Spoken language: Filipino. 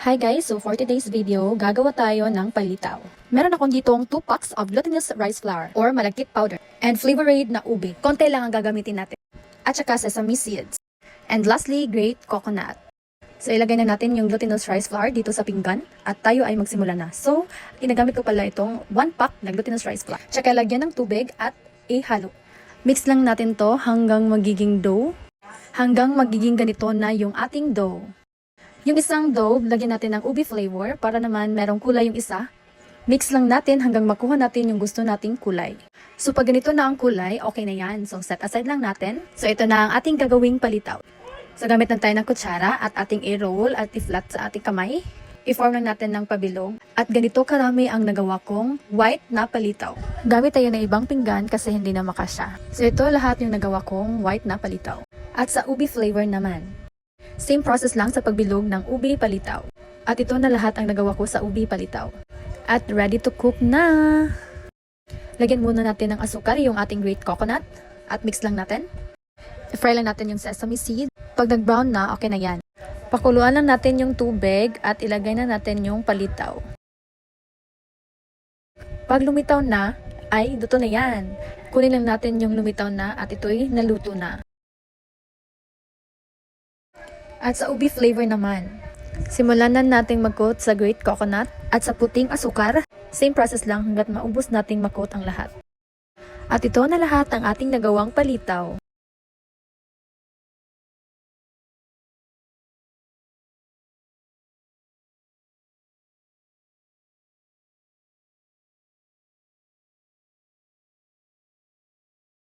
Hi guys! So for today's video, gagawa tayo ng palitaw. Meron akong ditong 2 packs of glutinous rice flour or malagkit powder and flavored na ube. Konti lang ang gagamitin natin. At saka sesame seeds. And lastly, grated coconut. So ilagay na natin yung glutinous rice flour dito sa pinggan at tayo ay magsimula na. So ginagamit ko pala itong 1 pack na glutinous rice flour. Tsaka lagyan ng tubig at ihalo. Mix lang natin to hanggang magiging dough. Hanggang magiging ganito na yung ating dough. Yung isang dough, lagyan natin ng ube flavor para naman merong kulay yung isa. Mix lang natin hanggang makuha natin yung gusto nating kulay. So pag ganito na ang kulay, okay na yan. So set aside lang natin. So ito na ang ating gagawing palitaw. So gamit lang tayo ng kutsara at ating i-roll at i-flat sa ating kamay. I-form lang natin ng pabilog. At ganito karami ang nagawa kong white na palitaw. Gamit tayo ng ibang pinggan kasi hindi na makasya. So ito lahat yung nagawa kong white na palitaw. At sa ube flavor naman. Same process lang sa pagbilog ng ube palitaw. At ito na lahat ang nagawa ko sa ube palitaw. At ready to cook na! Lagyan muna natin ng asukar yung ating grated coconut. At mix lang natin. I-fry lang natin yung sesame seed. Pag nag-brown na, okay na yan. Pakuluan lang natin yung tubig at ilagay na natin yung palitaw. Pag lumitaw na, ay luto na yan. Kunin lang natin yung lumitaw na at ito'y naluto na. At sa ube flavor naman, simulan na nating mag-coat sa grated coconut at sa puting asukar. Same process lang hanggat maubos nating mag-coat ang lahat. At ito na lahat ang ating nagawang palitaw.